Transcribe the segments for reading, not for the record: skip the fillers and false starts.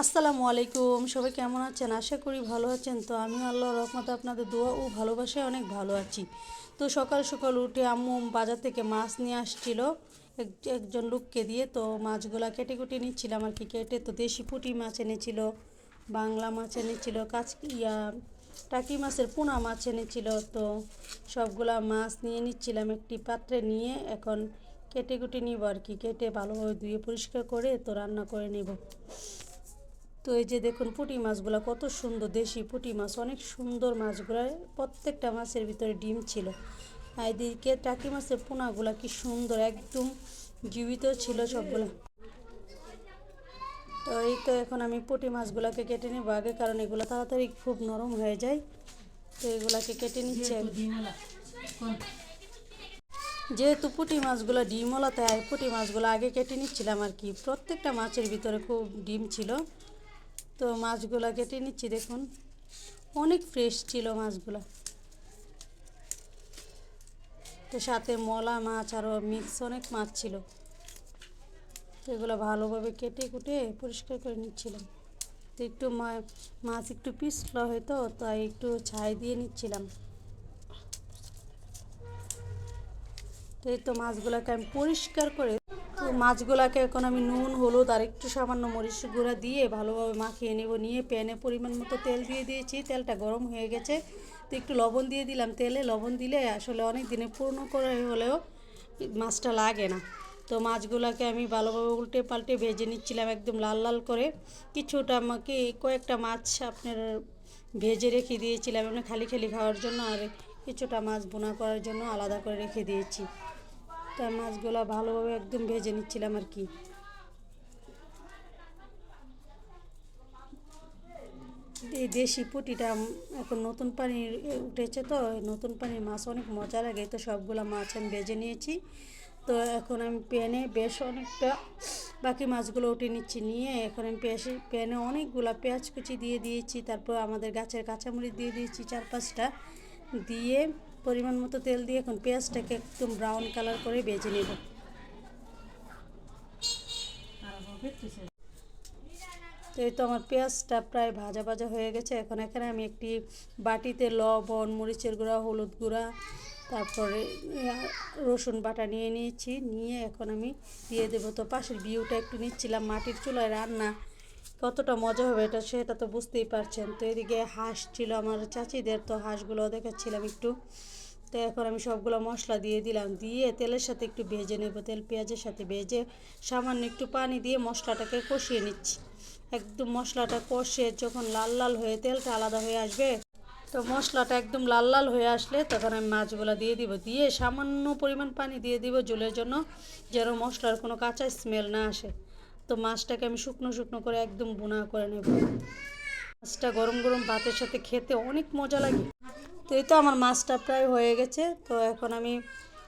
আসসালামু আলাইকুম, সবাই কেমন আছেন? আশা করি ভালো আছেন। তো আমি আল্লাহর রহমতে আপনাদের দোয়া ও ভালোবাসায় অনেক ভালো আছি। তো সকাল সকাল উঠে আম্মু বাজার থেকে মাছ নিয়ে আসছিল একজন লোককে দিয়ে। তো মাছগুলা কেটে কুটে নিচ্ছিলাম আর কি। কেটে তো দেশি পুঁটি মাছ এনেছিল, বাংলা মাছ এনেছিল, টাকি মাছের পোনা মাছ এনেছিল। তো সবগুলা মাছ নিয়ে নিচ্ছিলাম একটি পাত্রে নিয়ে। এখন কেটে কুটে নিব আর কি। কেটে ভালোভাবে ধুয়ে পরিষ্কার করে তো রান্না করে নেব। তো এই যে দেখুন পুঁটি মাছগুলো কত সুন্দর, দেশি পুঁটি মাছ, অনেক সুন্দর মাছগুলো। প্রত্যেকটা মাছের ভিতরে ডিম ছিল। আর এদিকে টাকি মাছের পোনাগুলো কি সুন্দর, একদম জীবিত ছিল সবগুলো। তো এই তো এখন আমি পুঁটি মাছগুলোকে কেটে নেবো আগে, কারণ এগুলো তাড়াতাড়ি খুব নরম হয়ে যায়। তো এগুলাকে কেটে নিচ্ছে। যেহেতু পুঁটি মাছগুলো ডিমওয়ালা, তাই পুঁটি মাছগুলো আগে কেটে নিচ্ছিলাম আর কি। প্রত্যেকটা মাছের ভিতরে খুব ডিম ছিল। তো মাছগুলো কেটে নিচ্ছি, দেখুন অনেক ফ্রেশ ছিল মাছগুলো। তো সাথে মলা মাছ আরও মিক্স অনেক মাছ ছিল। তো এগুলো ভালোভাবে কেটে কুটে পরিষ্কার করে নিচ্ছিলাম। তো একটু মাছ একটু পিছলা হয়তো, তাই একটু ছাই দিয়ে নিচ্ছিলাম। তো এই তো মাছগুলোকে আমি পরিষ্কার করে, তো মাছগুলোকে এখন আমি নুন হলুদ আর একটু সামান্য মরিচ গুঁড়া দিয়ে ভালোভাবে মাখিয়ে নেব। নিয়ে প্যানে পরিমাণ মতো তেল দিয়ে দিয়েছি, তেলটা গরম হয়ে গেছে। তো একটু লবণ দিয়ে দিলাম তেলে। লবণ দিলে আসলে অনেক দিনে পুরনো করে হলেও মাছটা লাগে না। তো মাছগুলোকে আমি ভালোভাবে উল্টে পাল্টে ভেজে নিচ্ছিলাম একদম লাল লাল করে। কিছুটা আমাকে কয়েকটা মাছ আপনার ভেজে রেখে দিয়েছিলাম এমনি খালি খালি খাওয়ার জন্য, আর কিছুটা মাছ বোনা করার জন্য আলাদা করে রেখে দিয়েছি। তার মাছগুলো ভালোভাবে একদম ভেজে নিচ্ছিলাম আর কি। এই দেশি পুঁটিটা এখন নতুন পানি উঠেছে, তো নতুন পানির মাছ অনেক মজা লাগে। তো সবগুলো মাছ আমি ভেজে নিয়েছি। তো এখন আমি প্যানে বেশ অনেকটা বাকি মাছগুলো উঠে নিচ্ছি। নিয়ে এখন আমি প্যানে অনেকগুলো পেঁয়াজ কুচি দিয়ে দিয়েছি। তারপর আমাদের গাছের কাঁচামরিচ দিয়ে দিয়েছি 4-5টা। দিয়ে পরিমাণ মতো তেল দিয়ে এখন পেঁয়াজটাকে একদম ব্রাউন কালার করে ভেজে নেব। তো এই তো আমার পেঁয়াজটা প্রায় ভাজা ভাজা হয়ে গেছে। এখন এখানে আমি একটি বাটিতে লবণ, মরিচের গুঁড়া, হলুদ গুঁড়া, তারপরে রসুন বাটা নিয়ে নিয়েছি। নিয়ে এখন আমি দিয়ে দেবো। তো পাশের ভিউটা একটু নিচ্ছিলাম, মাটির চুলায় রান্না কতটা মজা হবে সেটা তো বুঝতেই পারছেন। তো এদিকে হাঁস ছিল আমার চাচিদের, তো হাঁসগুলো দেখাচ্ছিলাম একটু। তো এখন আমি সবগুলো মশলা দিয়ে দিলাম, দিয়ে তেলের সাথে একটু ভেজে নেব। তেল পেঁয়াজের সাথে ভেজে সামান্য একটু পানি দিয়ে মশলাটাকে কষিয়ে নিচ্ছি। একদম মশলাটা কষে যখন লাল লাল হয়ে তেলটা আলাদা হয়ে আসবে, তো মশলাটা একদম লাল লাল হয়ে আসলে তখন আমি মাছগুলো দিয়ে দিব। দিয়ে সামান্য পরিমাণ পানি দিয়ে দিব ঝোলের জন্য, যেন মশলার কোনো কাঁচা স্মেল না আসে। তো মাছটাকে আমি শুকনো শুকনো করে একদম ভুনা করে নেব। মাছটা গরম গরম ভাতের সাথে খেতে অনেক মজা লাগে। তো এই তো আমার মাছটা প্রায় হয়ে গেছে। তো এখন আমি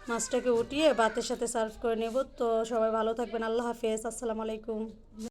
মাছটাকে উঠিয়ে ভাতের সাথে সার্ভ করে নেব। তো সবাই ভালো থাকবেন। আল্লাহ হাফেজ, আসসালামু আলাইকুম।